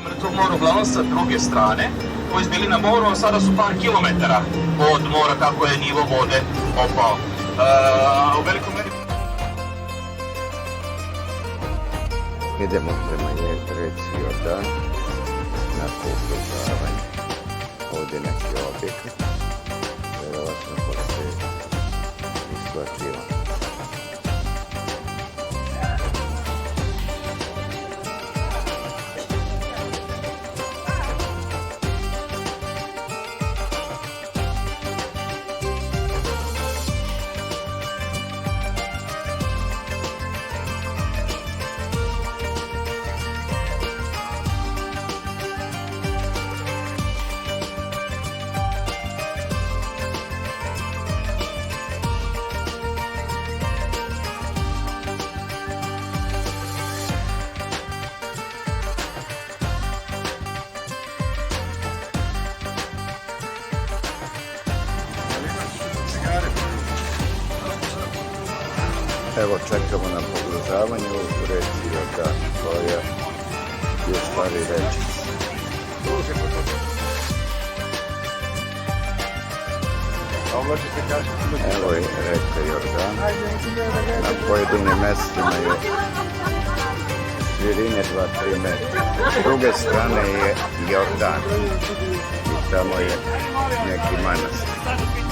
Mrtvo more uglavnom sa druge strane, koji su bili na moru, a sada su par kilometara od mora kako je nivo vode opao. U velikom meri... Idemo prema reci Jordan na ukrcavanje. Ovdje neki objekat, vjerovatno postoji isplativa. Evo čekamo na pogružavanje u reci Jordan, koja je u stvari rečica. Evo je reka Jordan, na pojedinim mestima je širine 2-3 metra. S druge strane je Jordan i tamo je neki manastir.